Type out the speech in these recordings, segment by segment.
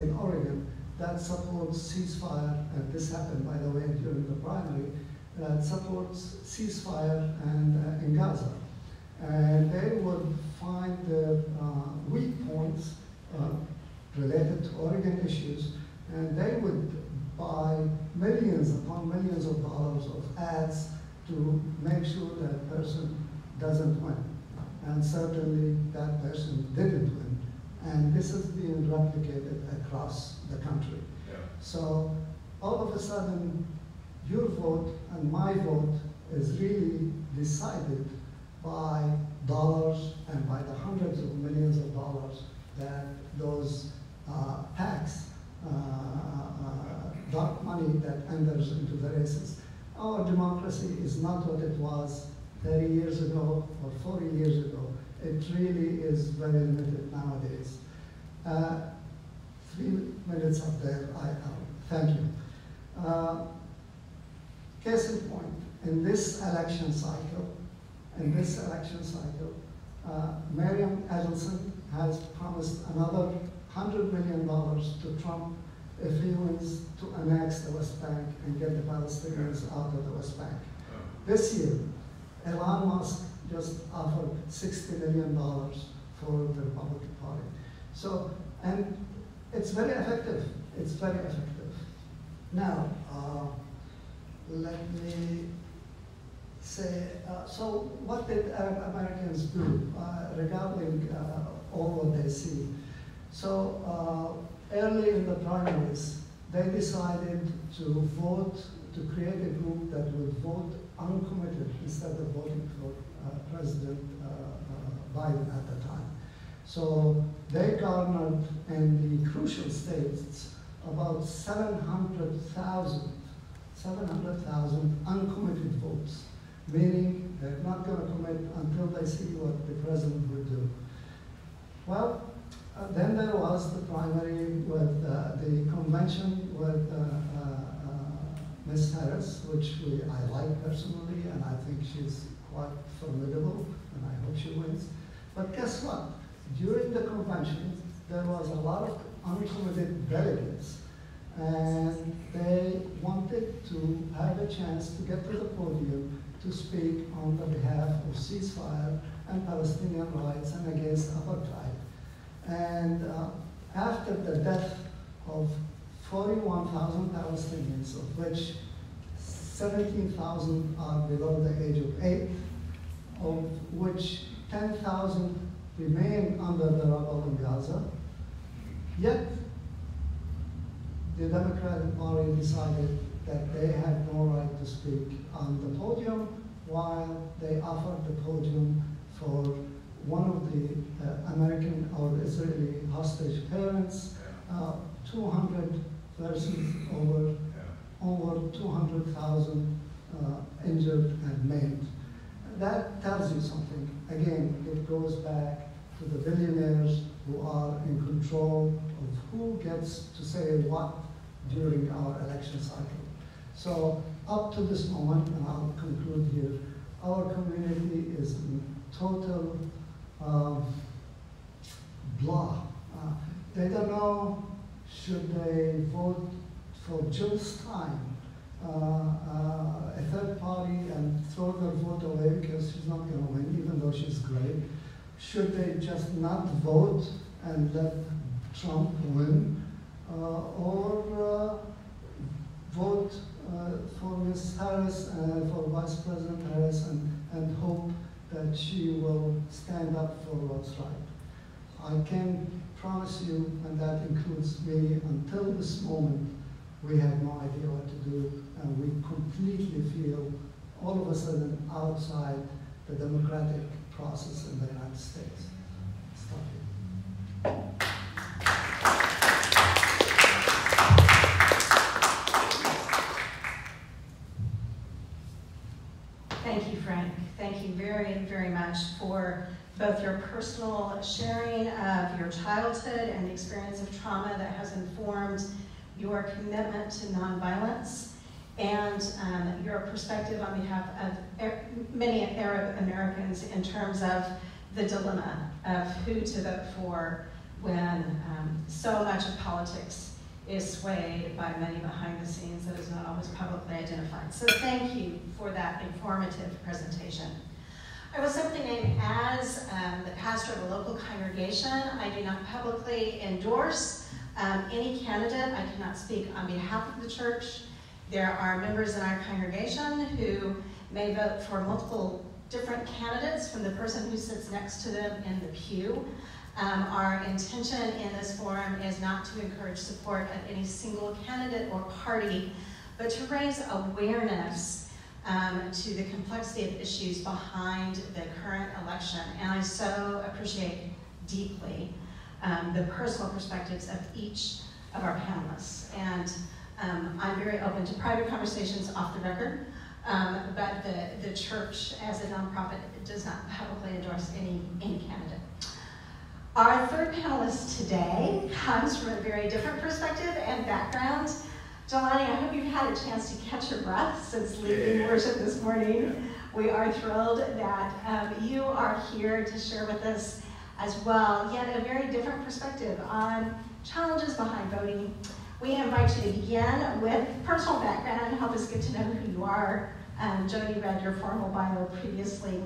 in Oregon that supports ceasefire, and this happened, by the way, during the primary, that supports ceasefire and in Gaza. And they would find the weak points related to Oregon issues, and they would buy millions upon millions of dollars of ads to make sure that person doesn't win. And certainly that person didn't win. And this is being replicated across the country. Yeah. So all of a sudden, your vote and my vote is really decided by dollars and by the hundreds of millions of dollars that those PACs, dark money that enters into the races. Our democracy is not what it was 30 years ago or 40 years ago. It really is very limited nowadays. 3 minutes up there, thank you. Case in point, in this election cycle, Miriam Edelson has promised another $100 million to Trump if he wins to annex the West Bank and get the Palestinians out of the West Bank. This year, Elon Musk just offered $60 million for the Republican Party. So, and it's very effective. It's very effective. Now, let me say, so what did Arab Americans do regarding all what they see? So early in the primaries, they decided to vote, to create a group that would vote uncommitted instead of voting for President Biden at the time. So they garnered in the crucial states about 700,000 uncommitted votes, meaning they're not going to commit until they see what the president will do. Well, then there was the primary with the convention with Ms. Harris, which I like personally, and I think she's quite formidable, and I hope she wins. But guess what? During the convention, there was a lot of uncommitted delegates, and they wanted to have a chance to get to the podium to speak on the behalf of ceasefire and Palestinian rights and against apartheid. And after the death of 41,000 Palestinians, of which 17,000 are below the age of 8, of which 10,000 remain under the rubble in Gaza, yet the Democratic Party decided that they had no right to speak on the podium, while they offered the podium for one of the American or Israeli hostage parents, 200 versus over 200,000 injured and maimed. That tells you something. Again, it goes back to the billionaires who are in control of who gets to say what during our election cycle. So up to this moment, and I'll conclude here, our community is in total blah. They don't know should they vote for Jill Stein, a third party, and throw their vote away because she's not going to win, even though she's great. Should they just not vote and let Trump win, or vote for Ms. Harris, for Vice President Harris, and hope that she will stand up for what's right. I can promise you, and that includes me, until this moment, we have no idea what to do, and we completely feel all of a sudden outside the democratic process in the United States. Stop it. Thank you, Frank. Thank you very, very much for both your personal sharing of your childhood and the experience of trauma that has informed your commitment to nonviolence, and your perspective on behalf of many Arab Americans in terms of the dilemma of who to vote for when so much of politics is swayed by money behind the scenes that is not always publicly identified. So thank you for that informative presentation. I will simply name as the pastor of a local congregation. I do not publicly endorse any candidate. I cannot speak on behalf of the church. There are members in our congregation who may vote for multiple different candidates from the person who sits next to them in the pew. Our intention in this forum is not to encourage support of any single candidate or party, but to raise awareness to the complexity of issues behind the current election. And I so appreciate deeply the personal perspectives of each of our panelists. And I'm very open to private conversations off the record, but the church as a nonprofit does not publicly endorse any candidate. Our third panelist today comes from a very different perspective and background. Jelani, I hope you've had a chance to catch your breath since leading worship this morning. We are thrilled that you are here to share with us as well, yet a very different perspective on challenges behind voting. We invite you to begin with personal background and help us get to know who you are. Jody read your formal bio previously,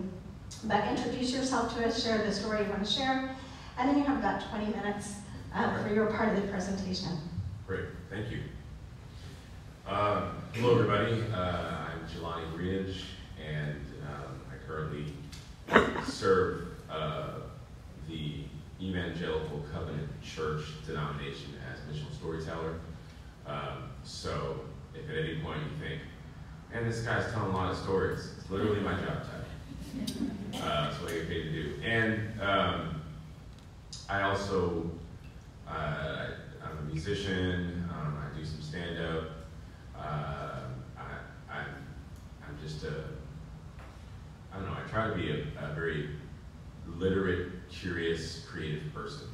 but introduce yourself to us, share the story you want to share, and then you have about 20 minutes for your part of the presentation. Great, thank you. Hello everybody, I'm Jelani Ridge, and I currently serve the Evangelical Covenant Church denomination as missional storyteller. So if at any point you think, man, this guy's telling a lot of stories, it's literally my job title. That's what I get paid to do. And I also, I'm a musician, I do some stand-up. I'm just I don't know, I try to be a very literate, curious, creative person.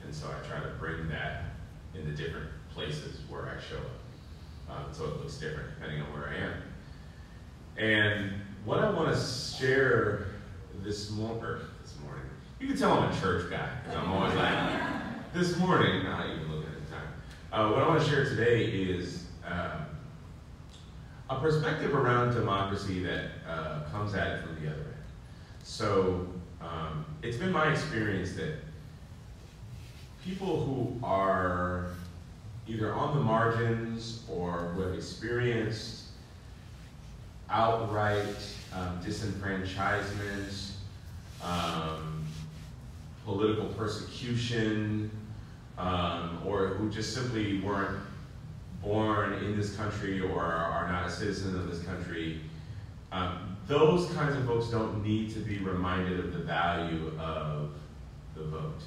And so I try to bring that in the different places where I show up. So it looks different depending on where I am. And what I want to share this morning, you can tell I'm a church guy, because I'm always like, this morning, not even looking at the time. What I want to share today is a perspective around democracy that comes at it from the other end. So it's been my experience that people who are either on the margins or who have experienced outright disenfranchisement, political persecution, or who just simply weren't born in this country or are not a citizen of this country, those kinds of folks don't need to be reminded of the value of the vote,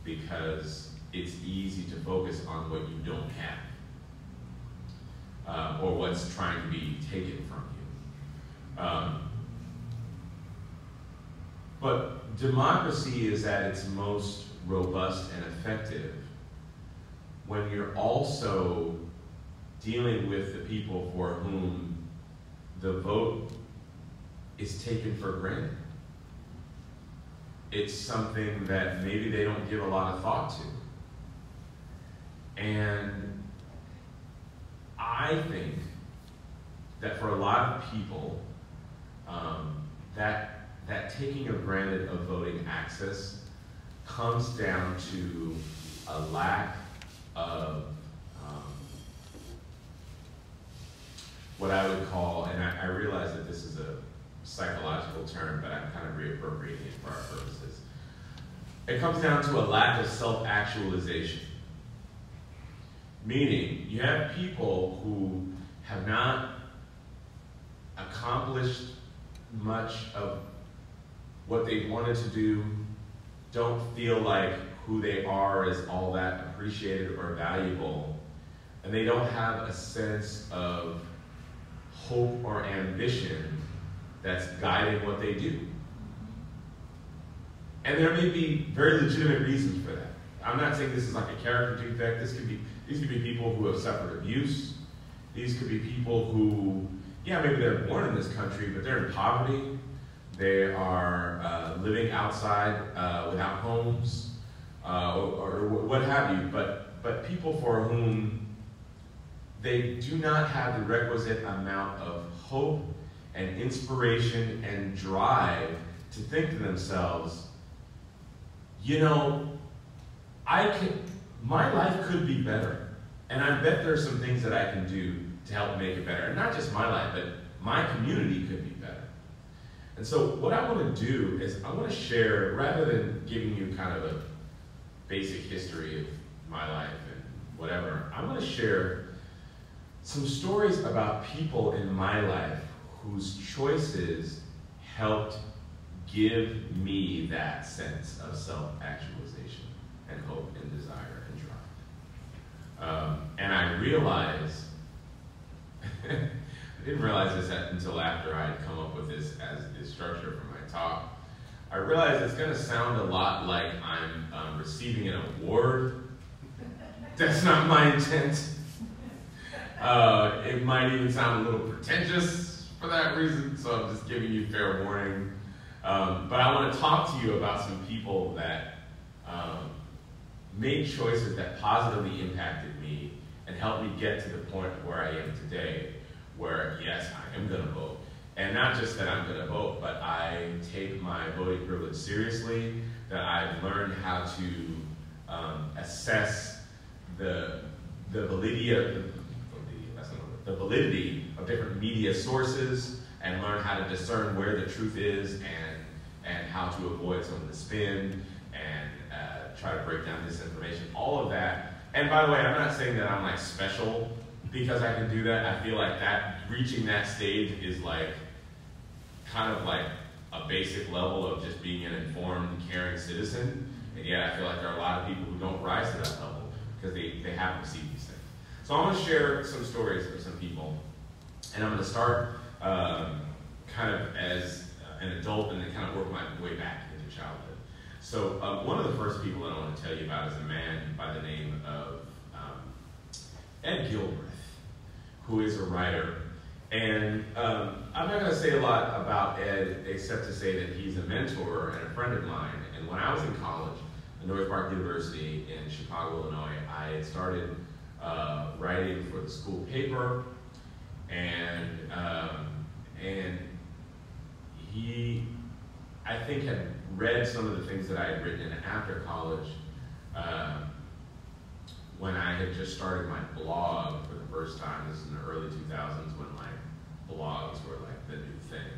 because it's easy to focus on what you don't have, or what's trying to be taken from you. But democracy is at its most robust and effective when you're also dealing with the people for whom the vote is taken for granted. It's something that maybe they don't give a lot of thought to. And I think that for a lot of people, that taking of granted of voting access comes down to a lack of what I would call, and I realize that this is a psychological term, but I'm kind of reappropriating it for our purposes. It comes down to a lack of self-actualization. Meaning, you have people who have not accomplished much of what they wanted to do, don't feel like who they are is all that appreciated or valuable, and they don't have a sense of hope or ambition that's guiding what they do. And there may be very legitimate reasons for that. I'm not saying this is like a character defect. These could be people who have suffered abuse. These could be people who, yeah, maybe they're born in this country, but they're in poverty. They are living outside without homes. or what have you, but people for whom they do not have the requisite amount of hope and inspiration and drive to think to themselves, you know, my life could be better. And I bet there's some things that I can do to help make it better. And not just my life, but my community could be better. And so what I want to do is I want to share, rather than giving you kind of a basic history of my life and whatever, I want to share some stories about people in my life whose choices helped give me that sense of self-actualization and hope and desire and drive. And I realized, I didn't realize this until after I had come up with this as the structure for my talk. I realized it's going to sound a lot like I'm receiving an award. That's not my intent. It might even sound a little pretentious for that reason, so I'm just giving you fair warning. But I want to talk to you about some people that made choices that positively impacted me and helped me get to the point where I am today, where yes, I am going to vote. And not just that I'm going to vote, but I take my voting privilege seriously, that I've learned how to assess the validity of different media sources and learn how to discern where the truth is and how to avoid some of the spin and try to break down disinformation, all of that. And by the way, I'm not saying that I'm like special because I can do that. I feel like that reaching that stage is like kind of like a basic level of just being an informed, caring citizen. And yet I feel like there are a lot of people who don't rise to that level because they haven't received these things. So I'm going to share some stories of some people. And I'm going to start kind of as an adult and then kind of work my way back into childhood. So one of the first people that I want to tell you about is a man by the name of Ed Gilbreth, who is a writer. And I'm not going to say a lot about Ed except to say that he's a mentor and a friend of mine. And when I was in college at North Park University in Chicago, Illinois, I had started writing for the school paper, and he, I think, had read some of the things that I had written, and after college, when I had just started my blog for the first time, this is in the early 2000s when like blogs were like the new thing,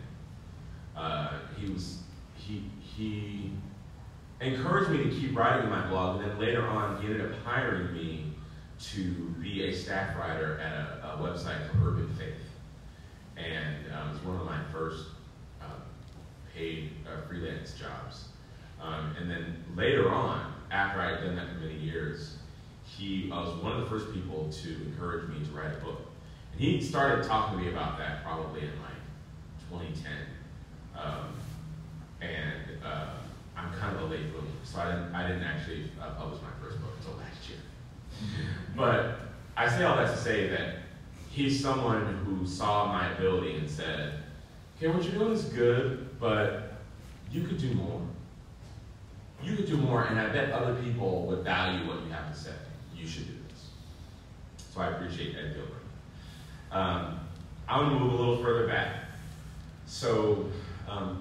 he encouraged me to keep writing my blog, and then later on he ended up hiring me to be a staff writer at a website for Urban Faith. And it was one of my first paid freelance jobs. And then later on, after I had done that for many years, I was one of the first people to encourage me to write a book. And he started talking to me about that probably in like 2010. I'm kind of a late bloomer, so I didn't actually publish my first book until last year. But I say all that to say that he's someone who saw my ability and said, okay, what you're doing is good, but you could do more. You could do more, and I bet other people would value what you have to say. You should do this. So I appreciate Ed Gilbert. I'm going to move a little further back. So I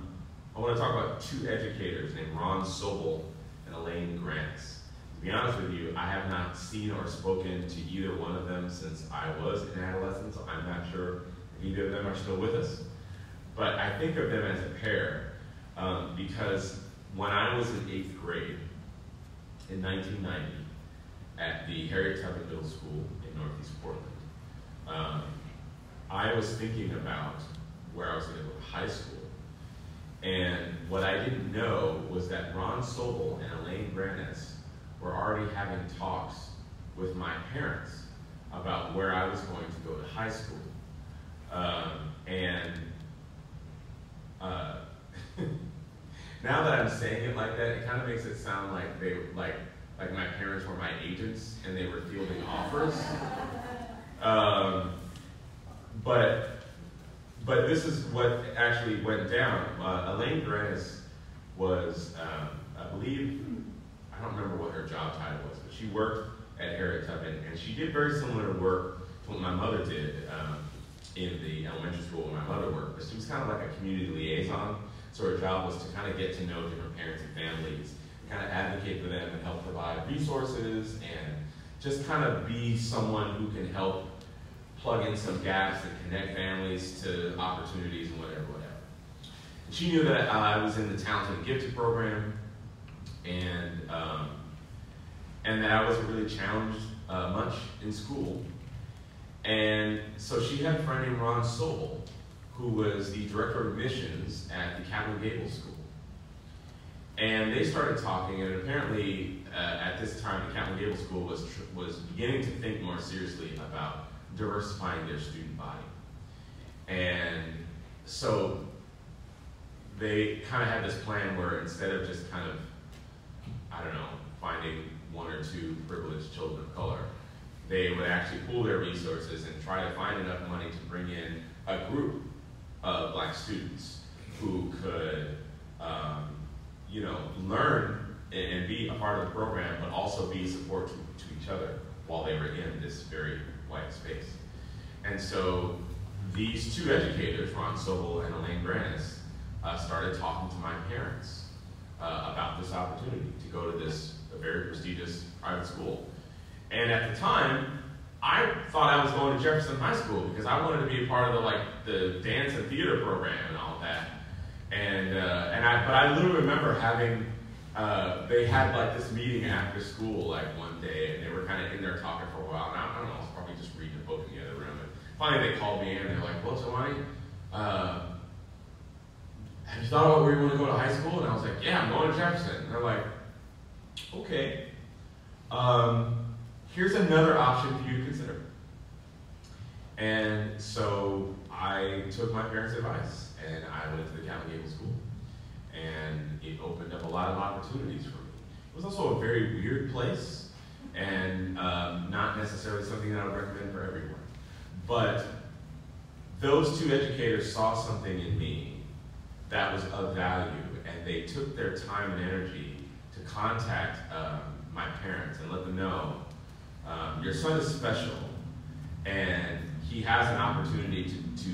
want to talk about two educators named Ron Sobel and Elaine Grants. To be honest with you, I have not seen or spoken to either one of them since I was in adolescence, so I'm not sure if either of them are still with us. But I think of them as a pair because when I was in 8th grade in 1990 at the Harriet Tubman Middle School in Northeast Portland, I was thinking about where I was going to go to high school. And what I didn't know was that Ron Sobel and Elaine Grants were already having talks with my parents about where I was going to go to high school. Now that I'm saying it like that, it kind of makes it sound like they like my parents were my agents and they were fielding offers. But this is what actually went down. Elaine Grants was, I believe, I I don't remember what her job title was, but she worked at Harriet Tubman, and she did very similar work to what my mother did in the elementary school where my mother worked. But she was kind of like a community liaison, so her job was to kind of get to know different parents and families, kind of advocate for them and help provide resources, and just kind of be someone who can help plug in some gaps and connect families to opportunities and whatever. And she knew that I was in the Talented and Gifted program, and that I wasn't really challenged much in school. And so she had a friend named Ron Sobel, who was the director of admissions at the Capitol Gable School. And they started talking, and apparently at this time, the Capitol Gable School was beginning to think more seriously about diversifying their student body. And so they kind of had this plan where instead of just kind of, I don't know, finding one or two privileged children of color, they would actually pool their resources and try to find enough money to bring in a group of Black students who could, you know, learn and be a part of the program, but also be support to each other while they were in this very white space. And so these two educators, Ron Sobel and Elaine Granis, started talking to my parents about this opportunity to go to this very prestigious private school. And at the time, I thought I was going to Jefferson High School because I wanted to be a part of the dance and theater program and all that. But I literally remember having, they had like this meeting after school like one day, and they were kind of in there talking for a while. And I don't know, I was probably just reading a book in the other room. And finally they called me in and they're like, well, Giovanni, have you thought about where you want to go to high school? And I was like, yeah, I'm going to Jefferson. And they're like, okay. Here's another option for you to consider. And so I took my parents' advice and I went to the Capitol Gable School, and it opened up a lot of opportunities for me. It was also a very weird place, and not necessarily something that I would recommend for everyone. But those two educators saw something in me that was of value, and they took their time and energy to contact my parents and let them know, your son is special, and he has an opportunity to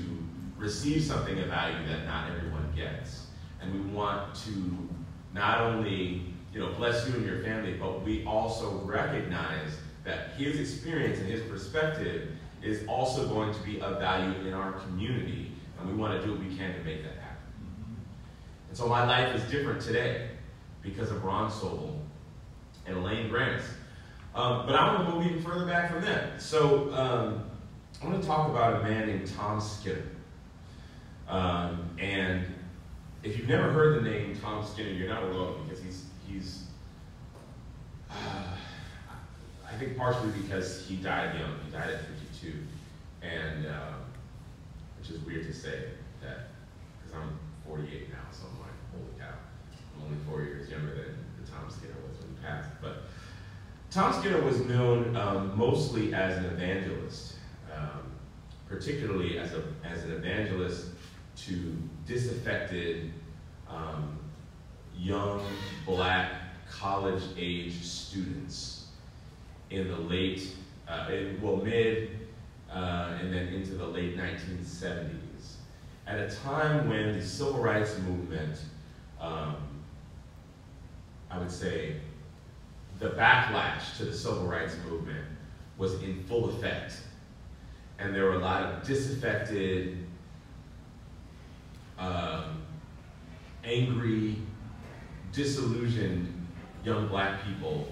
receive something of value that not everyone gets. And we want to not only, you know, bless you and your family, but we also recognize that his experience and his perspective is also going to be of value in our community, and we want to do what we can to make that happen. And so my life is different today because of Ron Sobel and Elaine Granis. But I want to move even further back from that. So I want to talk about a man named Tom Skinner. And if you've never heard the name Tom Skinner, you're not alone, because he's I think partially because he died young. He died at 52, and which is weird to say that, because I'm 48 now, so I'm like, holy cow, I'm only 4 years younger than Tom Skinner was when he passed. But Tom Skinner was known mostly as an evangelist, particularly as an evangelist to disaffected young Black college-age students in the late, mid and then into the late 1970s, at a time when the civil rights movement, I would say, the backlash to the civil rights movement was in full effect. And there were a lot of disaffected, angry, disillusioned young Black people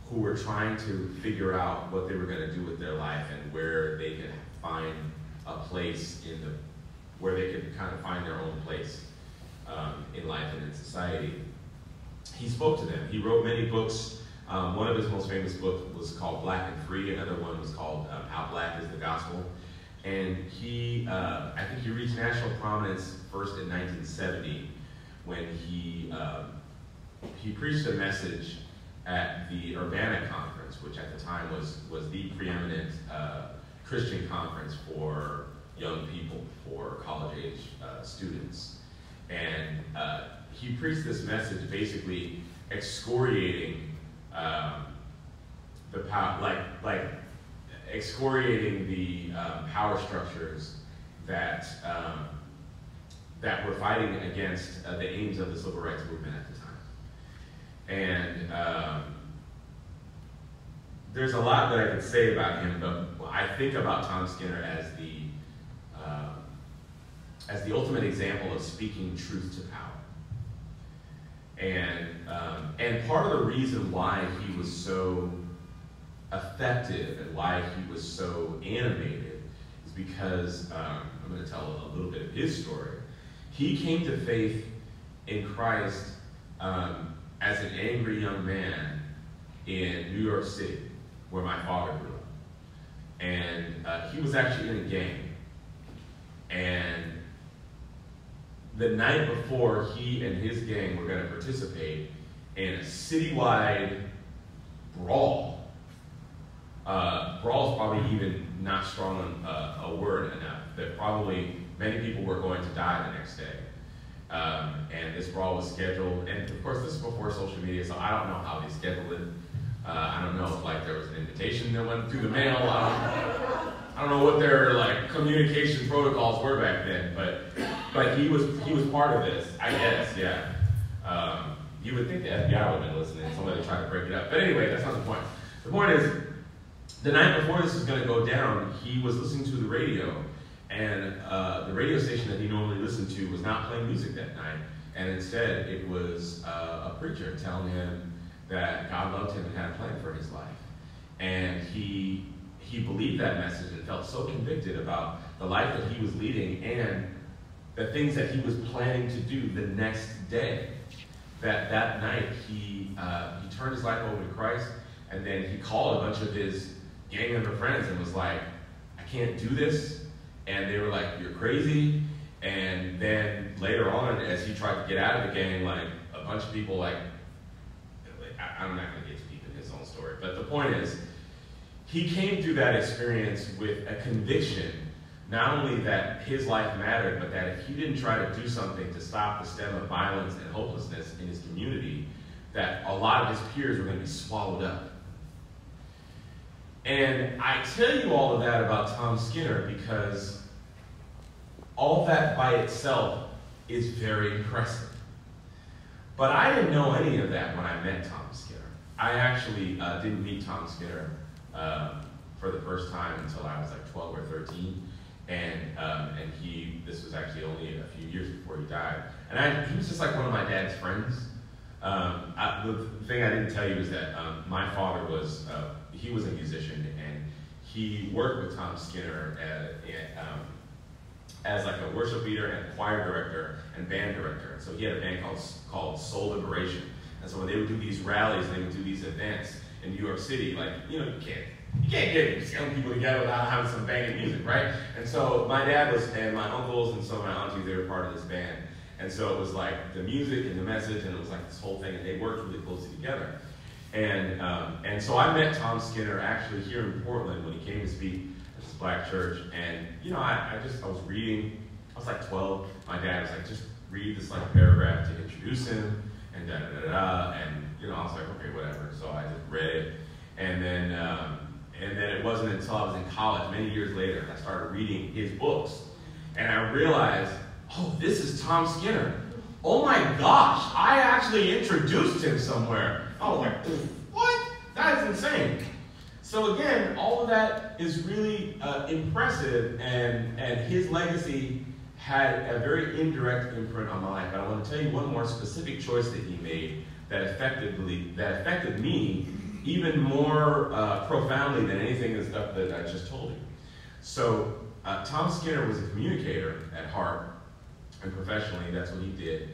who were trying to figure out what they were going to do with their life and where they could find a place where they could kind of find their own place in life and in society. He spoke to them. He wrote many books. One of his most famous books was called Black and Free. Another one was called How Black is the Gospel. And I think he reached national prominence first in 1970 when he preached a message at the Urbana Conference, which at the time was the preeminent Christian conference for young people, for college-age students. And he preached this message basically excoriating the power, excoriating the power structures that that were fighting against the aims of the civil rights movement at the time. And there's a lot that I could say about him, but I think about Tom Skinner as the ultimate example of speaking truth to power. And part of the reason why he was so effective and why he was so animated is because, I'm going to tell a little bit of his story. He came to faith in Christ as an angry young man in New York City, where my father grew up. And he was actually in a gang. And the night before, he and his gang were going to participate in a citywide brawl. Brawl is probably even not strong a word enough. That probably many people were going to die the next day. And this brawl was scheduled, and of course this is before social media, so I don't know how they scheduled it. I don't know if there was an invitation that went through the mail. I don't know what their communication protocols were back then, but he was part of this, I guess, yeah. You would think the FBI would have been listening, somebody tried to break it up. But anyway, that's not the point. The point is, the night before this was going to go down, he was listening to the radio, and the radio station that he normally listened to was not playing music that night, and instead it was a preacher telling him that God loved him and had a plan for his life. And he believed that message and felt so convicted about the life that he was leading and the things that he was planning to do the next day, that night he turned his life over to Christ, and then he called a bunch of his gang member friends and was like, I can't do this. And they were like, you're crazy. And then later on, as he tried to get out of the gang, a bunch of people I'm not going to get too deep in his own story, but the point is, he came through that experience with a conviction, not only that his life mattered, but that if he didn't try to do something to stop the stem of violence and hopelessness in his community, that a lot of his peers were going to be swallowed up. And I tell you all of that about Tom Skinner because all that by itself is very impressive. But I didn't know any of that when I met Tom Skinner. I actually didn't meet Tom Skinner for the first time until I was 12 or 13. And this was actually only a few years before he died. And he was just one of my dad's friends. The thing I didn't tell you is that my father he was a musician, and he worked with Tom Skinner as a worship leader and choir director and band director. And so he had a band called Soul Liberation. And so when they would do these rallies, they would do these events in New York City, you can't get young people together without having some banging music, right? And so my dad and my uncles and some of my aunties, they were part of this band. And so it was the music and the message, and it was this whole thing, and they worked really closely together. And so I met Tom Skinner actually here in Portland when he came to speak at this black church. And I was reading. I was 12. My dad was just read this paragraph to introduce him, and da da da da. And I was okay, whatever. So I just read it, and then it wasn't until I was in college, many years later, I started reading his books, and I realized, oh, this is Tom Skinner. Oh my gosh, I actually introduced him somewhere. I was what? That is insane. So again, all of that is really impressive, and his legacy had a very indirect imprint on my life. But I want to tell you one more specific choice that he made that affected me even more profoundly than anything of the stuff that I just told you. So Tom Skinner was a communicator at heart, and professionally, that's what he did.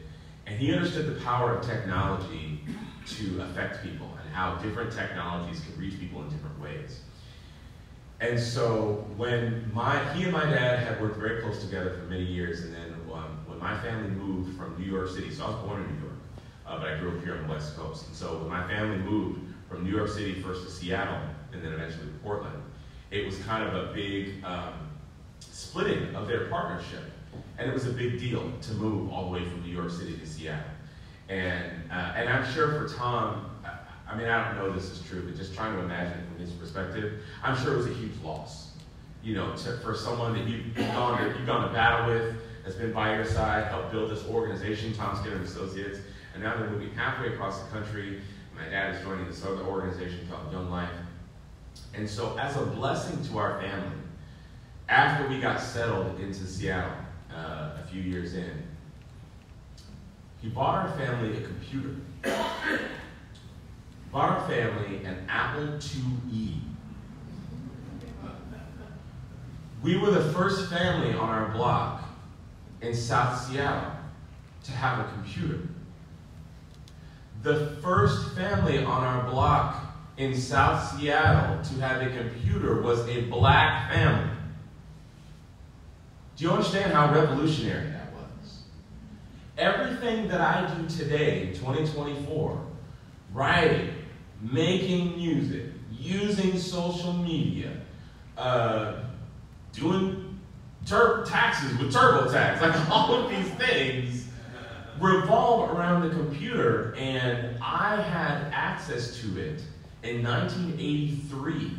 And he understood the power of technology to affect people and how different technologies could reach people in different ways. And so when he and my dad had worked very close together for many years, and then when my family moved from New York City, so I was born in New York, but I grew up here on the West Coast. And so when my family moved from New York City first to Seattle, and then eventually to Portland, it was kind of a big splitting of their partnership. And it was a big deal to move all the way from New York City to Seattle. And I'm sure for Tom, I mean, I don't know this is true, but just trying to imagine it from his perspective, I'm sure it was a huge loss. You know, for someone that you've gone to battle with, that's been by your side, helped build this organization, Tom Skinner and Associates, and now they're moving halfway across the country. My dad is joining this other organization called Young Life. And so as a blessing to our family, after we got settled into Seattle a few years in, he bought our family a computer. Bought our family an Apple IIe. We were the first family on our block in South Seattle to have a computer. The first family on our block in South Seattle to have a computer was a black family. Do you understand how revolutionary that was? Everything that I do today in 2024, writing, making music, using social media, doing taxes with TurboTax, like all of these things revolve around the computer, and I had access to it in 1983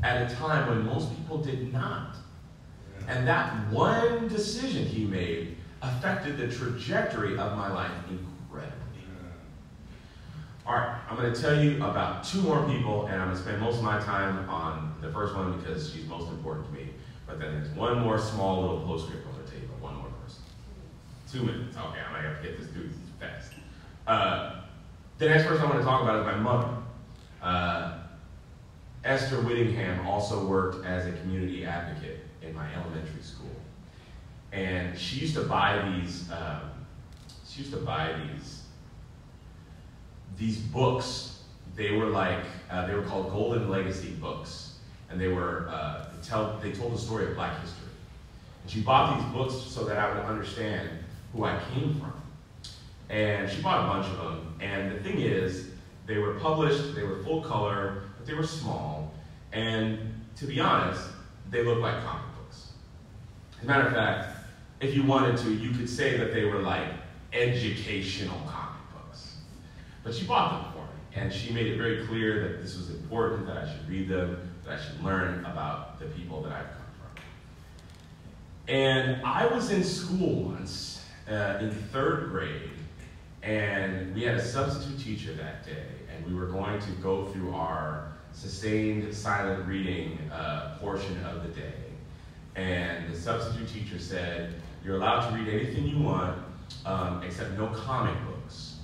at a time when most people did not. And that one decision he made affected the trajectory of my life incredibly. All right, I'm going to tell you about two more people, and I'm going to spend most of my time on the first one because she's most important to me. But then there's one more small little postscript I'm going to tell you about one more person. 2 minutes. Okay, I might have to get this through fast. The next person I want to talk about is my mother. Esther Whittingham also worked as a community advocate in my elementary school, and she used to buy these books. They were called Golden Legacy books, and they told the story of Black history. And she bought these books so that I would understand who I came from. And she bought a bunch of them. And the thing is, they were published, they were full color, but they were small. And to be honest, they looked like comic books. As a matter of fact, if you wanted to, you could say that they were like educational comic books. But she bought them for me. And she made it very clear that this was important, that I should read them, that I should learn about the people that I've come from. And I was in school once, in 3rd grade, and we had a substitute teacher that day, and we were going to go through our sustained silent reading portion of the day. And the substitute teacher said, you're allowed to read anything you want, except no comic books.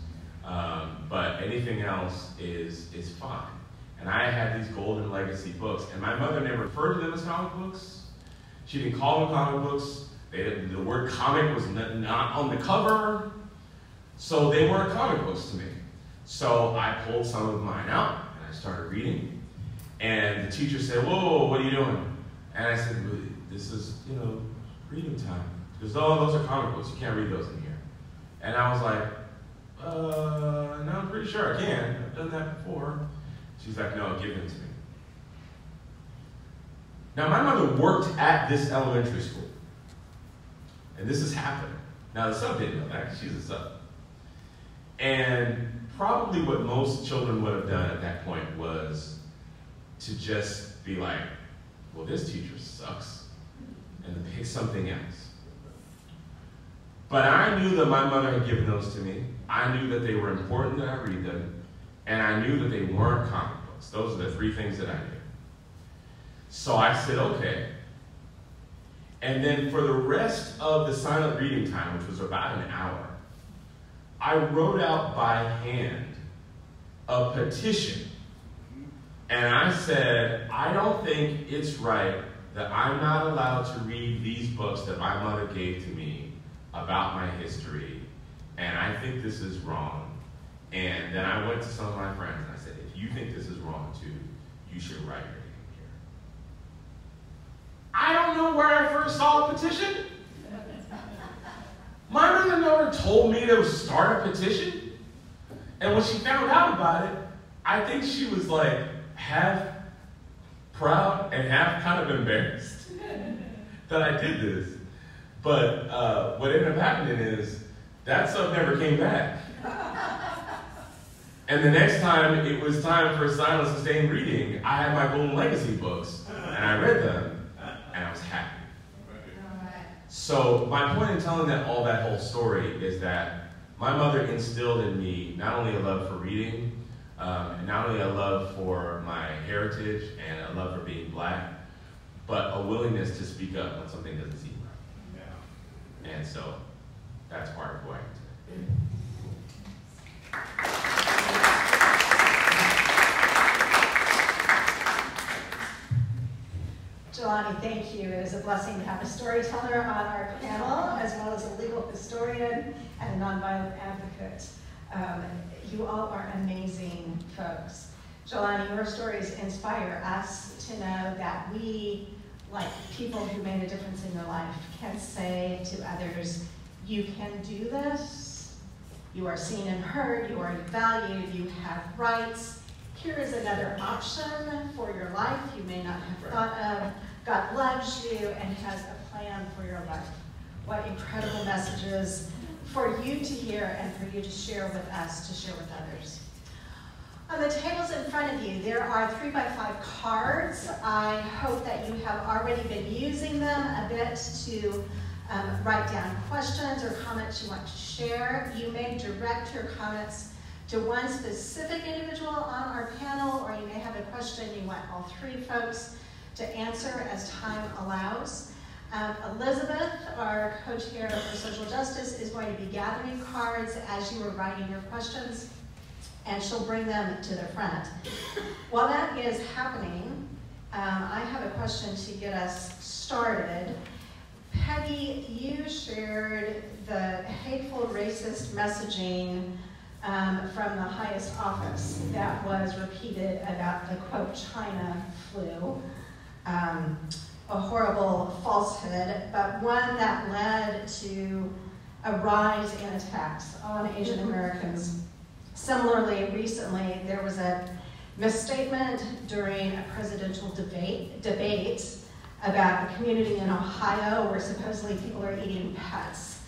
But anything else is fine. And I had these Golden Legacy books, and my mother never referred to them as comic books. She didn't call them comic books. The word comic was not on the cover, so they weren't comic books to me. So I pulled some of mine out, and I started reading. And the teacher said, whoa, what are you doing? And I said, well, this is, reading time. She goes, oh, those are comic books. You can't read those in here. And I was like, no, I'm pretty sure I can. I've done that before. She's like, no, give them to me. Now, my mother worked at this elementary school. And this is happening. Now, the sub didn't know that. She's a sub. And probably what most children would have done at that point was to just be like, well, this teacher sucks, and to pick something else. But I knew that my mother had given those to me. I knew that they were important that I read them, and I knew that they weren't comic books. Those are the 3 things that I knew. So I said, okay. And then for the rest of the silent reading time, which was about an hour, I wrote out by hand a petition. And I said, I don't think it's right that I'm not allowed to read these books that my mother gave to me about my history, and I think this is wrong. And then I went to some of my friends and I said, if you think this is wrong too, you should write your name here. I don't know where I first saw a petition. My mother never told me to start a petition. And when she found out about it, I think she was like half proud and half kind of embarrassed that I did this. But what ended up happening is that sub never came back. And the next time it was time for silent sustained reading, I had my Golden Legacy books, and I read them, and I was happy. So my point in telling all that whole story is that my mother instilled in me not only a love for reading, not only a love for my heritage and a love for being Black, but a willingness to speak up when something doesn't seem right. Yeah. And so that's part of who I am today. Jelani, thank you. It is a blessing to have a storyteller on our panel, as well as a legal historian and a nonviolent advocate. You all are amazing folks. Jelani, your stories inspire us to know that we, like people who made a difference in your life, can say to others, you can do this, you are seen and heard, you are valued, you have rights. Here is another option for your life you may not have thought of. God loves you and has a plan for your life. What incredible messages for you to hear and for you to share with us, to share with others. On the tables in front of you, there are 3x5 cards. I hope that you have already been using them a bit to write down questions or comments you want to share. You may direct your comments to one specific individual on our panel, or you may have a question you want all three folks to answer as time allows. Elizabeth, our co-chair for social justice, is going to be gathering cards as you are writing your questions, and she'll bring them to the front. While that is happening, I have a question to get us started. Peggy, you shared the hateful racist messaging from the highest office that was repeated about the, quote, China flu. A horrible falsehood, but one that led to a rise in attacks on Asian Americans. Similarly, recently, there was a misstatement during a presidential debate about a community in Ohio where supposedly people are eating pets.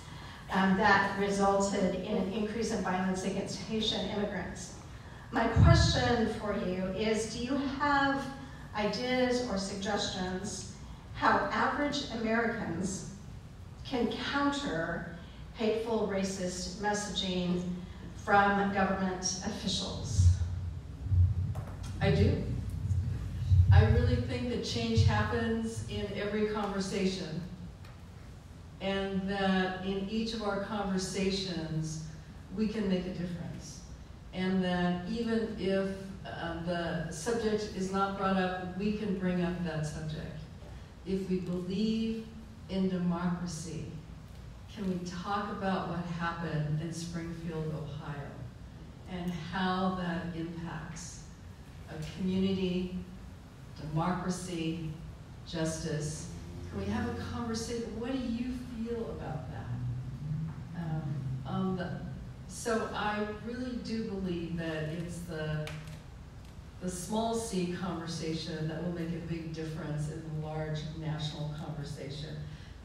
That resulted in an increase in violence against Haitian immigrants. My question for you is, do you have ideas or suggestions how average Americans can counter hateful racist messaging from government officials? I do. I really think that change happens in every conversation, and that in each of our conversations we can make a difference, and that even if the subject is not brought up, we can bring up that subject. If we believe in democracy, can we talk about what happened in Springfield, Ohio, and how that impacts a community, democracy, justice? Can we have a conversation? What do you feel about that? So I really do believe that it's the small C conversation that will make a big difference in the large national conversation.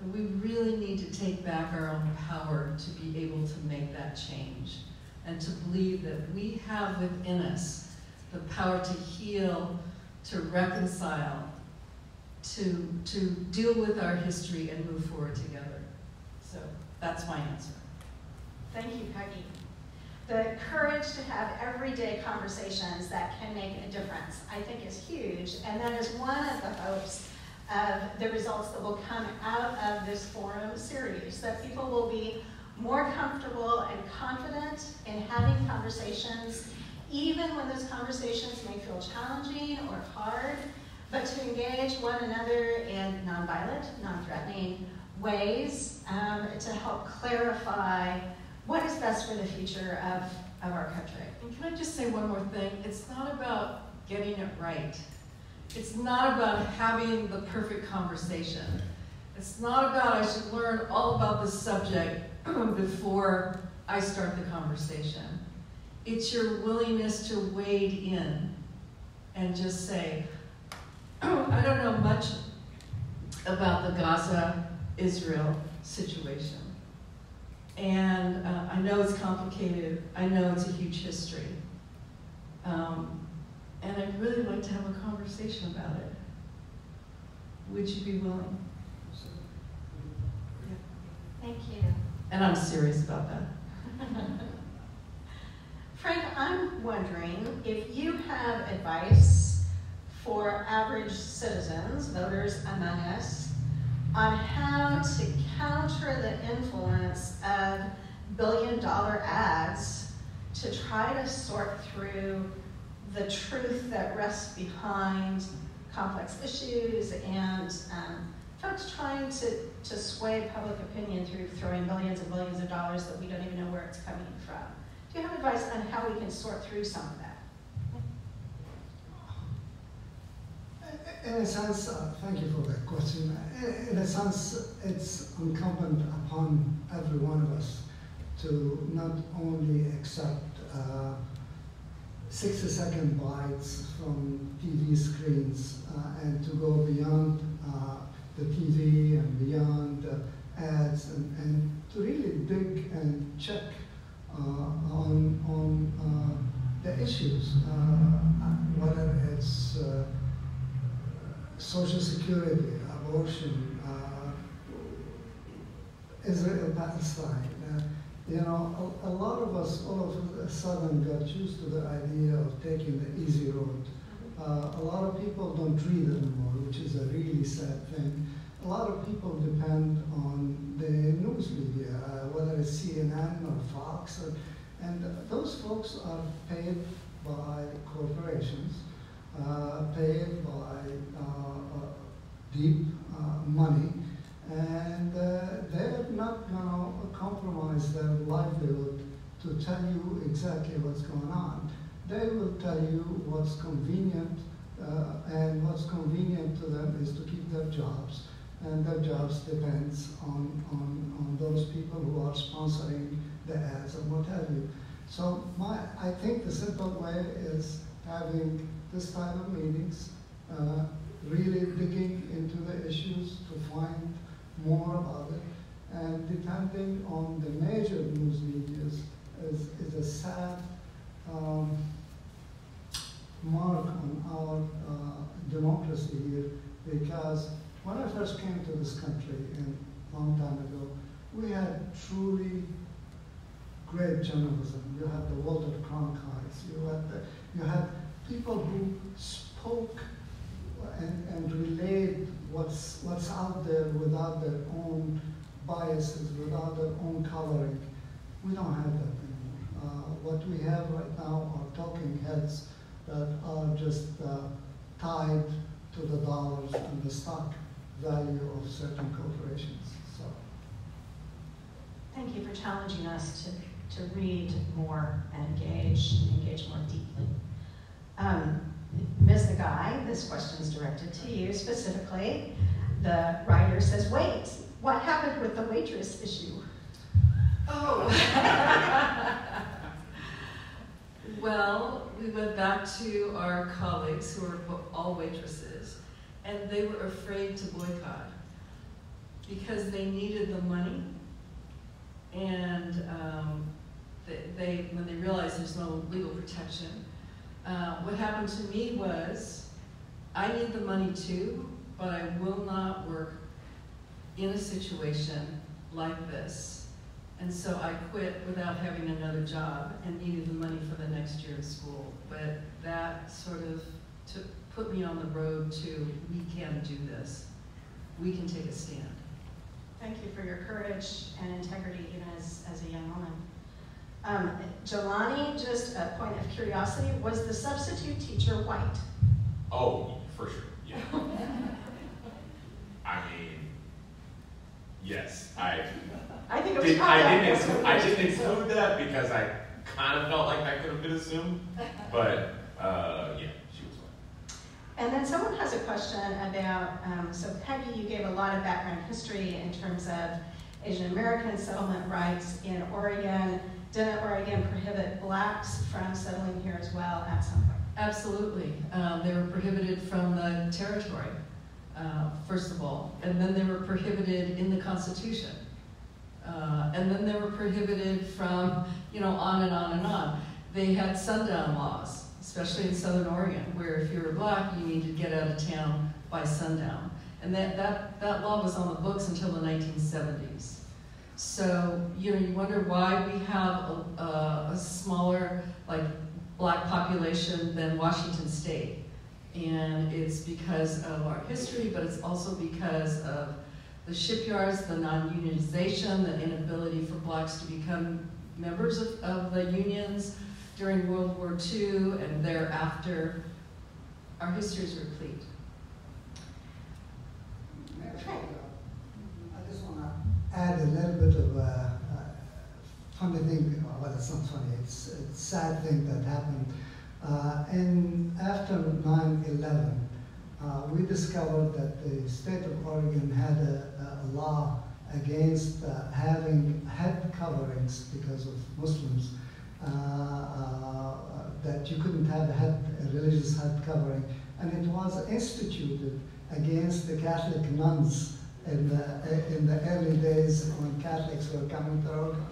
And we really need to take back our own power to be able to make that change, and to believe that we have within us the power to heal, to reconcile, to deal with our history and move forward together. So that's my answer. Thank you, Peggy. The courage to have everyday conversations that can make a difference, I think, is huge, and that is one of the hopes of the results that will come out of this forum series, that people will be more comfortable and confident in having conversations, even when those conversations may feel challenging or hard, but to engage one another in nonviolent, non-threatening ways to help clarify what is best for the future of our country. And can I just say one more thing? It's not about getting it right. It's not about having the perfect conversation. It's not about I should learn all about this subject before I start the conversation. It's your willingness to wade in and just say, I don't know much about the Gaza-Israel situation. And I know it's complicated. I know it's a huge history. And I'd really like to have a conversation about it. Would you be willing? Thank you. And I'm serious about that. Frank, I'm wondering if you have advice for average citizens, voters among us, on how to counter the influence of billion-dollar ads to try to sort through the truth that rests behind complex issues and folks trying to sway public opinion through throwing billions and billions of dollars that we don't even know where it's coming from. Do you have advice on how we can sort through some of that? In a sense, thank you for that question. In a sense, it's incumbent upon every one of us to not only accept 60-second bites from TV screens and to go beyond the TV and beyond ads and to really dig and check on the issues, whether it's Social Security, abortion, Israel, Palestine. You know, a lot of us all of a sudden got used to the idea of taking the easy road. A lot of people don't read anymore, which is a really sad thing. A lot of people depend on the news media, whether it's CNN or Fox, and those folks are paid by corporations, paid by deep money, and they're not going to compromise their livelihood to tell you exactly what's going on. They will tell you what's convenient, and what's convenient to them is to keep their jobs, and their jobs depends on those people who are sponsoring the ads and what have you. So I think the simple way is having this type of meetings, really digging into the issues to find more about it, and depending on the major news media is a sad mark on our democracy here, because when I first came to this country a long time ago, we had truly great journalism. You had the Walter Cronkite, you had people who spoke and relayed what's out there without their own biases, without their own coloring. We don't have that anymore. What we have right now are talking heads that are just tied to the dollars and the stock value of certain corporations. So, thank you for challenging us to read more and engage more deeply. Ms. Nagai, this question is directed to you specifically. The writer says, wait, what happened with the waitress issue? Oh. Well, we went back to our colleagues who are all waitresses, and they were afraid to boycott because they needed the money, and when they realized there's no legal protection, what happened to me was, I need the money too, but I will not work in a situation like this. And so I quit without having another job and needed the money for the next year of school. But that sort of put me on the road to, we can do this. We can take a stand. Thank you for your courage and integrity, even as a young woman. Jelani, just a point of curiosity, was the substitute teacher white? Oh, for sure, yeah. I mean, yes, I think it was I didn't include that because I kind of felt like that could have been assumed, but yeah, she was white. And then someone has a question about, so Peggy, you gave a lot of background history in terms of Asian American settlement rights in Oregon. Didn't Oregon prohibit blacks from settling here as well at some point? Absolutely. They were prohibited from the territory, first of all, and then they were prohibited in the Constitution. And then they were prohibited from, on and on and on. They had sundown laws, especially in Southern Oregon, where if you were black, you needed to get out of town by sundown. And that law was on the books until the 1970s. So, you wonder why we have a smaller, black population than Washington State. And it's because of our history, but it's also because of the shipyards, the non-unionization, the inability for blacks to become members of the unions during World War II and thereafter. Our history is replete. I just want to add a little bit of a funny thing. Well, it's not funny. It's a sad thing that happened. After 9/11, we discovered that the state of Oregon had a law against having head coverings because of Muslims, that you couldn't have a religious head covering. And it was instituted against the Catholic nuns in the early days when Catholics were coming to Oregon.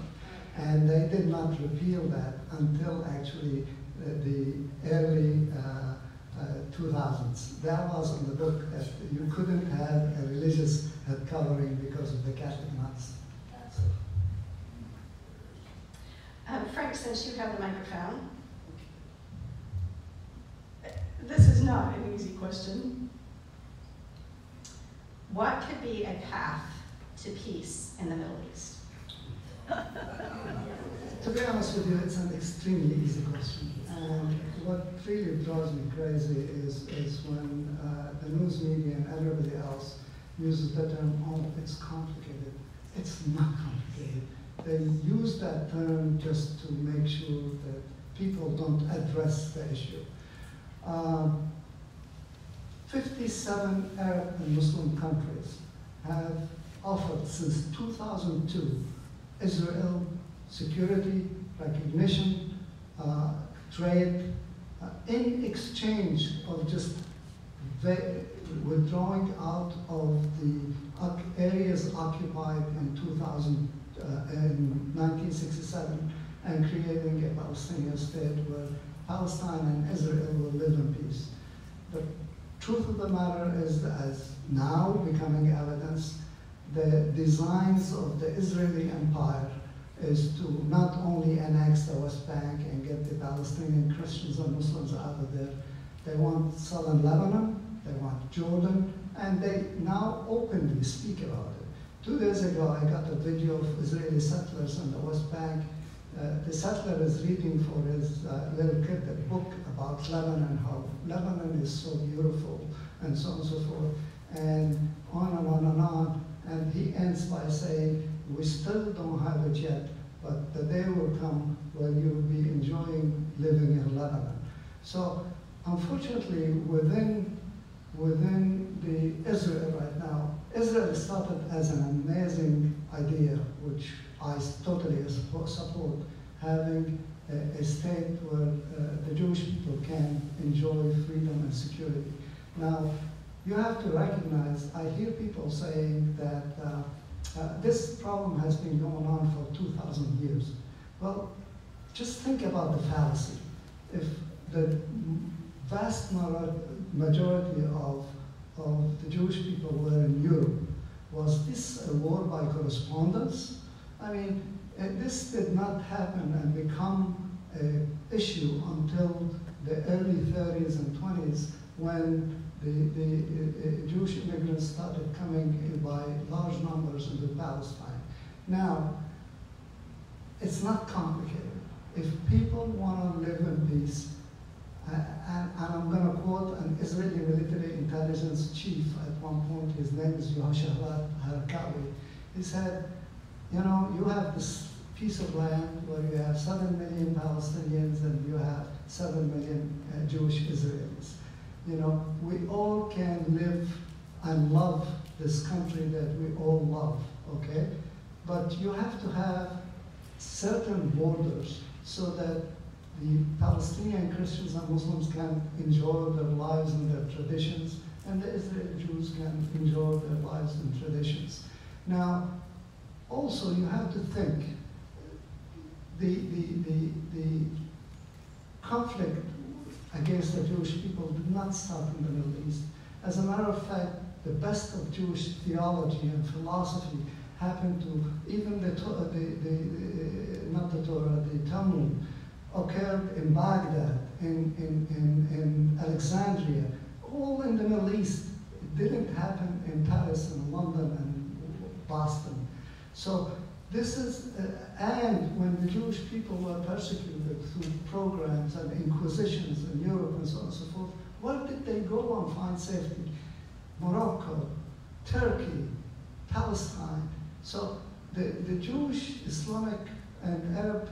And they did not repeal that until actually the early 2000s. That was in the book that you couldn't have a religious head covering because of the Catholic nuns. Frank, since you have the microphone, this is not an easy question. What could be a path to peace in the Middle East? To be honest with you, it's an extremely easy question. And what really drives me crazy is when the news media and everybody else uses the term, oh, it's complicated. It's not complicated. They use that term just to make sure that people don't address the issue. 57 Arab and Muslim countries have offered since 2002 Israel security, recognition, trade, in exchange of just withdrawing out of the areas occupied in 1967 and creating a Palestinian state where Palestine and Israel will live in peace. The truth of the matter is that, as now becoming evidence, the designs of the Israeli empire is to not only annex the West Bank and get the Palestinian Christians and Muslims out of there. They want southern Lebanon, they want Jordan, and they now openly speak about it. 2 days ago, I got a video of Israeli settlers on the West Bank. The settler is reading for his little kid a book about Lebanon, how Lebanon is so beautiful, and so on and so forth, and on and on and on. And he ends by saying, we still don't have it yet, but the day will come when you'll be enjoying living in Lebanon. So unfortunately, within the Israel right now, Israel started as an amazing idea, which I totally support, having a state where the Jewish people can enjoy freedom and security. Now, you have to recognize, I hear people saying that this problem has been going on for 2,000 years. Well, just think about the fallacy. If the vast majority of the Jewish people were in Europe, was this a war by correspondence? I mean, this did not happen and become an issue until the early 30s and 20s when the Jewish immigrants started coming by large numbers into Palestine. Now, it's not complicated. If people want to live in peace, and I'm going to quote an Israeli military intelligence chief at one point, his name is Yoshahrat Harkawi. He said, you know, you have this piece of land where you have 7 million Palestinians and you have 7 million Jewish Israelis. You know, we all can live and love this country that we all love, okay? But you have to have certain borders so that the Palestinian Christians and Muslims can enjoy their lives and their traditions, and the Israeli Jews can enjoy their lives and traditions. Now, also you have to think, the conflict against the Jewish people did not start in the Middle East. As a matter of fact, the best of Jewish theology and philosophy happened to, even the Talmud occurred in Baghdad, in Alexandria, all in the Middle East. It didn't happen in Paris and London and Boston. So this is, and when the Jewish people were persecuted through programs and inquisitions in Europe and so on and so forth, where did they go and find safety? Morocco, Turkey, Palestine. So the Jewish, Islamic, and Arab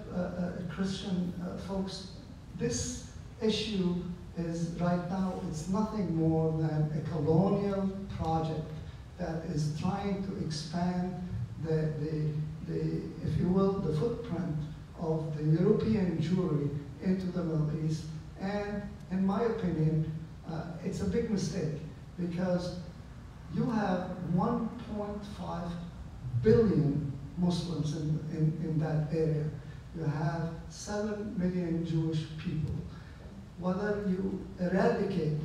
Christian folks, this issue is right now, it's nothing more than a colonial project that is trying to expand if you will, the footprint of the European Jewry into the Middle East. And in my opinion, it's a big mistake, because you have 1.5 billion Muslims in that area. You have 7 million Jewish people. Whether you eradicate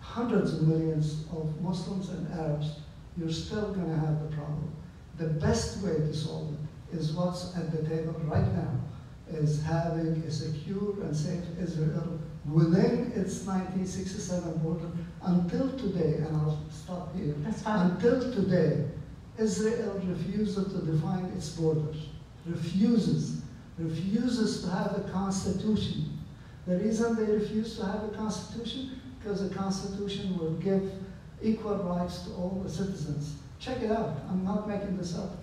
hundreds of millions of Muslims and Arabs, you're still going to have the problem. The best way to solve it is what's at the table right now, is having a secure and safe Israel within its 1967 border. Until today, and I'll stop here. That's fine. Until today, Israel refuses to define its borders. Refuses to have a constitution. The reason they refuse to have a constitution, because the constitution will give equal rights to all the citizens. Check it out, I'm not making this up.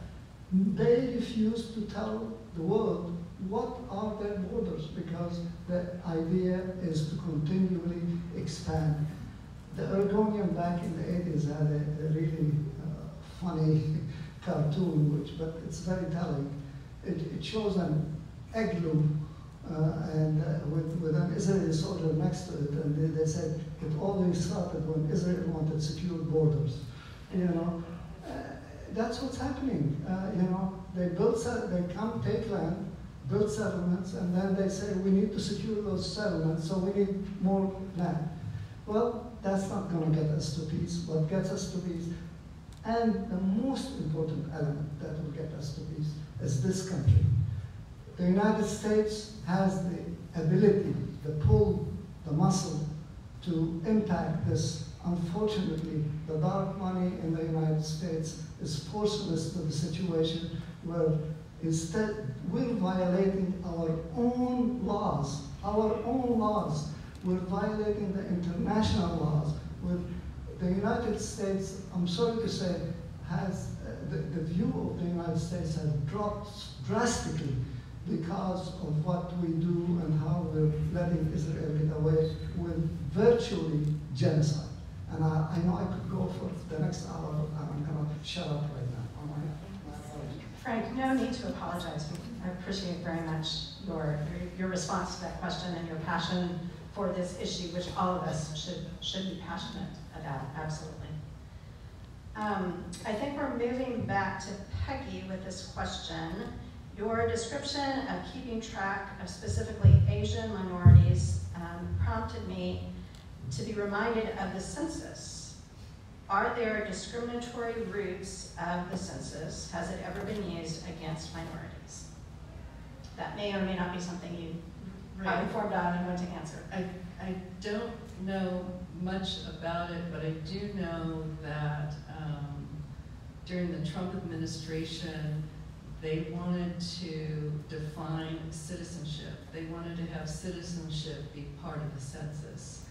They refuse to tell the world what are their borders, because the idea is to continually expand. The Oregonian back in the 80s had a really funny cartoon, but it's very telling. It shows an igloo and with an Israeli soldier next to it, and they said it always started when Israel wanted secure borders. You know, that's what's happening. You know, they come take land, build settlements, and then they say we need to secure those settlements, so we need more land. Well, that's not going to get us to peace. What gets us to peace, and the most important element that will get us to peace, is this country. The United States has the ability, the pull, the muscle to impact this. Unfortunately, the dark money in the United States is forcing us to the situation where instead we're violating our own laws. We're violating the international laws. The United States, I'm sorry to say, has the view of the United States has dropped drastically because of what we do and how we're letting Israel get away with virtually genocide. And I know I could go for the next hour, and I'm going to shut up right now. Frank, no need to apologize. I appreciate very much your response to that question and your passion for this issue, which all of us should be passionate about, absolutely. I think we're moving back to Peggy with this question. Your description of keeping track of specifically Asian minorities prompted me to be reminded of the census. Are there discriminatory roots of the census? Has it ever been used against minorities? That may or may not be something you are informed on and want to answer. I don't know much about it, but I do know that during the Trump administration, they wanted to define citizenship. They wanted to have citizenship be part of the census.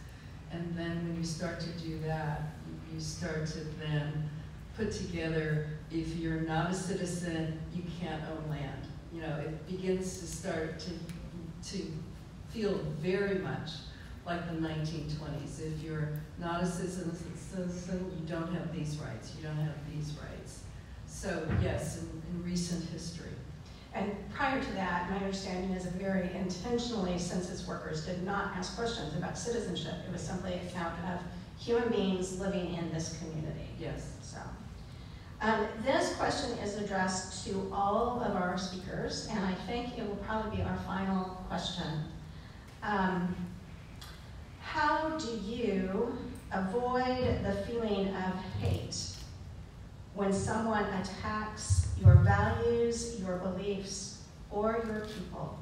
And then when you start to do that, you start to then put together, if you're not a citizen, you can't own land. You know, it begins to start to feel very much like the 1920s. If you're not a citizen, you don't have these rights, you don't have these rights. So yes, in recent history. And prior to that, my understanding is that very intentionally census workers did not ask questions about citizenship. It was simply a count of human beings living in this community. Yes. So, this question is addressed to all of our speakers, and I think it will probably be our final question. How do you avoid the feeling of hate when someone attacks your values, your beliefs, or your people?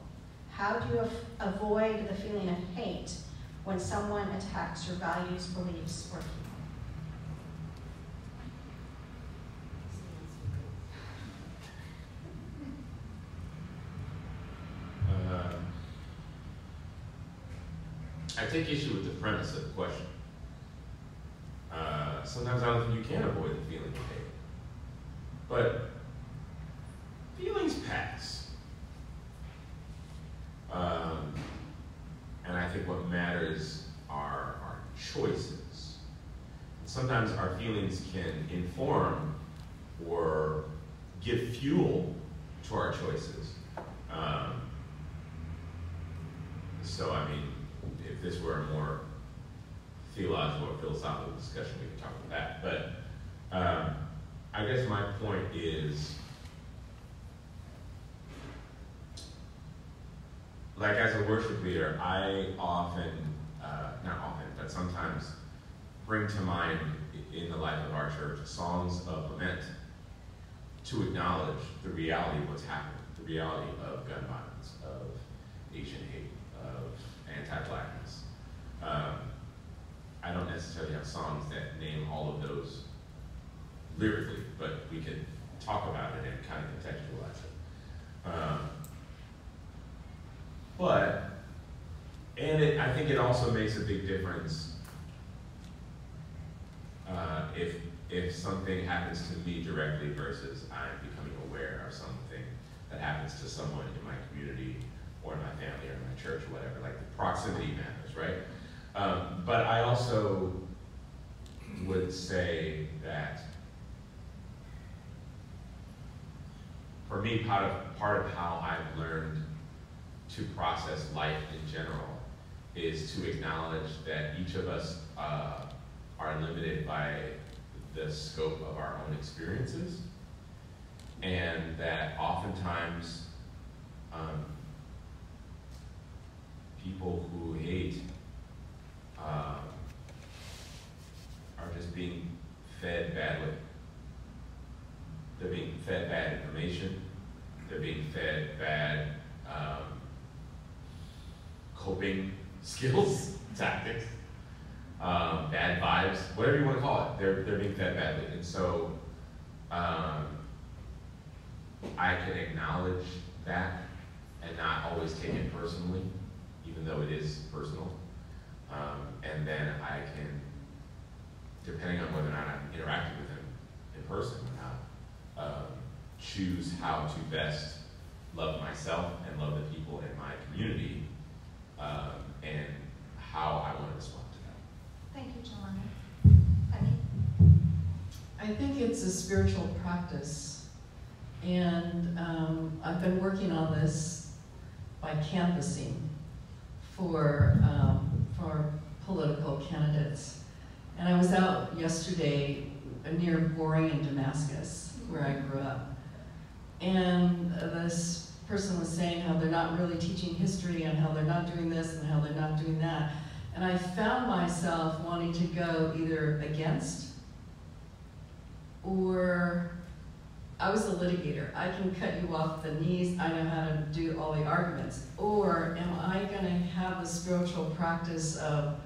How do you avoid the feeling of hate when someone attacks your values, beliefs, or people? I take issue with the premise of the question. Sometimes I don't think you can avoid the feeling of hate. But feelings pass. And I think what matters are our choices. And sometimes our feelings can inform or give fuel to our choices. So, I mean, if this were a more theological or philosophical discussion, we could talk about that. But I guess my point is, like as a worship leader, I often, not often, but sometimes bring to mind in the life of our church songs of lament to acknowledge the reality of what's happening, the reality of gun violence, of Asian hate, of anti-blackness. I don't necessarily have songs that name all of those lyrically, but we could talk about it and kind of contextualize it. I think it also makes a big difference if something happens to me directly versus I'm becoming aware of something that happens to someone in my community or in my family or in my church or whatever. Like the proximity matters, right? But I also would say that for me, part of how I've learned to process life in general is to acknowledge that each of us are limited by the scope of our own experiences, and that oftentimes people who hate are just being fed badly. They're being fed bad information. They're being fed bad coping skills, tactics, bad vibes, whatever you want to call it. They're being fed badly. And so I can acknowledge that and not always take it personally, even though it is personal. And then I can, depending on whether or not I'm interacting with them in person or not, choose how to best love myself and love the people in my community, and how I want to respond to that. Thank you, John. Penny? I think it's a spiritual practice, and I've been working on this by canvassing for political candidates. And I was out yesterday near Boring in Damascus, where I grew up. And this person was saying how they're not really teaching history and how they're not doing this and how they're not doing that. And I found myself wanting to go either against or I was a litigator. I can cut you off the knees. I know how to do all the arguments. Or am I going to have the spiritual practice of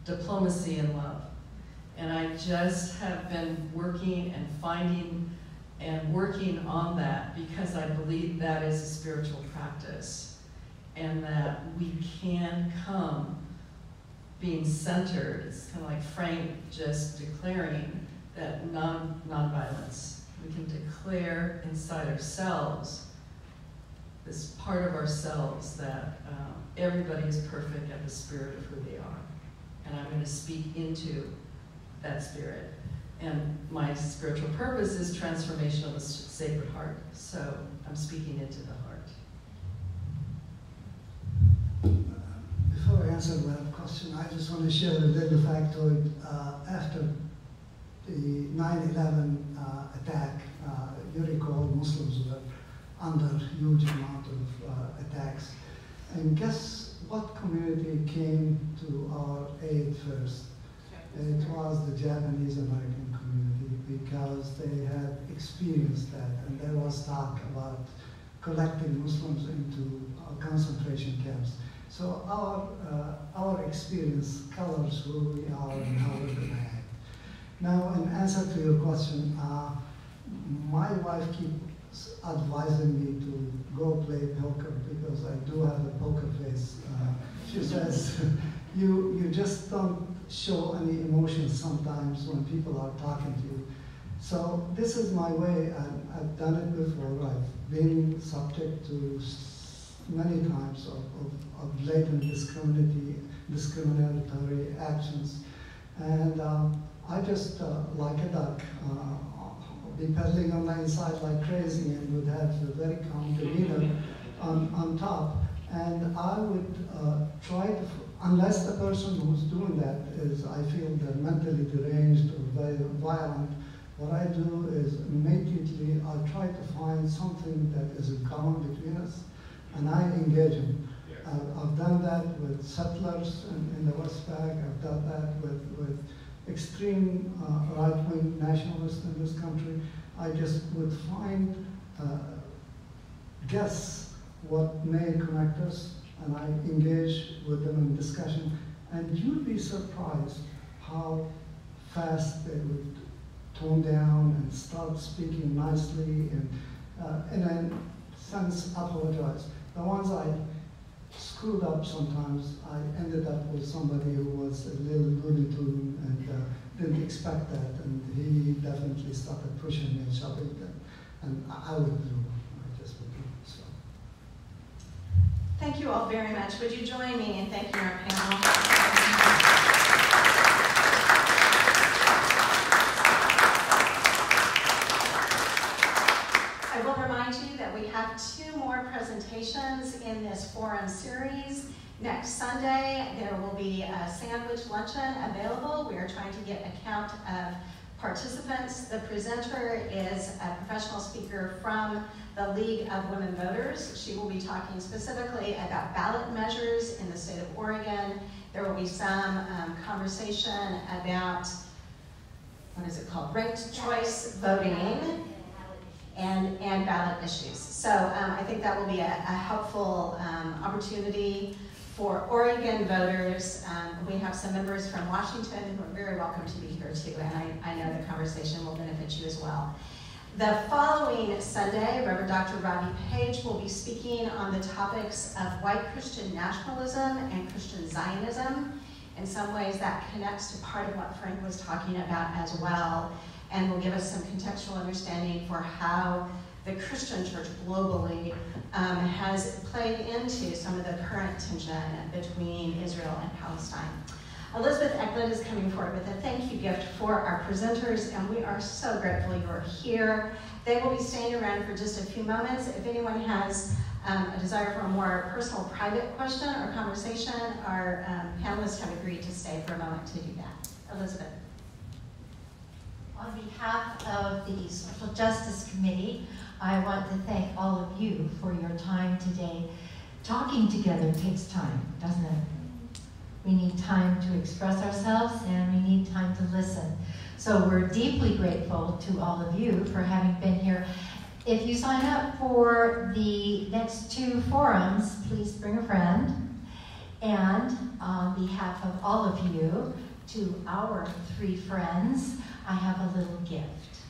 diplomacy and love? And I just have been working and finding and working on that because I believe that is a spiritual practice and that we can come being centered. It's kind of like Frank just declaring that non-violence. We can declare inside ourselves this part of ourselves that everybody is perfect at the spirit of who they are. And I'm going to speak into that spirit. And my spiritual purpose is transformation of the Sacred Heart. So I'm speaking into the heart. Before I answer that question, I just want to share a little factoid. After the 9/11 attack, you recall Muslims were under huge amount of attacks. And guess what community came to our aid first. It was the Japanese American community, because they had experienced that, and there was talk about collecting Muslims into concentration camps. So our experience colors who we are and how we're going to act. Now, in answer to your question, my wife keeps advising me to go play poker because I do have a poker face. She says, you just don't show any emotions sometimes when people are talking to you. So this is my way, and I've done it before. I've been subject to many times of blatant discriminatory actions. And I just, like a duck, be pedaling on the inside like crazy and would have a very calm demeanor on top. And I would try to, unless the person who's doing that is, I feel they're mentally deranged or very violent, what I do is immediately I try to find something that is in common between us, and I engage them. I've done that with settlers in the West Bank. I've done that with extreme right-wing nationalists in this country. I just would guess what may connect us, and I engage with them in discussion. And you'd be surprised how fast they would tone down and start speaking nicely and, in a sense, apologize. The ones I screwed up sometimes, I ended up with somebody who was a little Looney Tune and didn't expect that, and he definitely started pushing me and shoving them, and I would do. I just would do. So. Thank you all very much. Would you join me in thanking our panel? I will remind you that we have 2 more presentations in this forum series. Next Sunday, there will be a sandwich luncheon available. We are trying to get a count of participants. The presenter is a professional speaker from the League of Women Voters. She will be talking specifically about ballot measures in the state of Oregon. There will be some conversation about, what is it called, ranked choice voting and ballot issues. So I think that will be a helpful opportunity for Oregon voters. We have some members from Washington who are very welcome to be here too, and I know the conversation will benefit you as well. The following Sunday, Reverend Dr. Robbie Page will be speaking on the topics of white Christian nationalism and Christian Zionism. In some ways that connects to part of what Frank was talking about as well, and will give us some contextual understanding for how the Christian church globally has played into some of the current tension between Israel and Palestine. Elizabeth Eklund is coming forward with a thank you gift for our presenters, and we are so grateful you're here. They will be staying around for just a few moments. If anyone has a desire for a more personal, private question or conversation, our panelists have agreed to stay for a moment to do that. Elizabeth. On behalf of the Social Justice Committee, I want to thank all of you for your time today. Talking together takes time, doesn't it? We need time to express ourselves, and we need time to listen. So we're deeply grateful to all of you for having been here. If you sign up for the next 2 forums, please bring a friend. And on behalf of all of you, to our 3 friends, I have a little gift.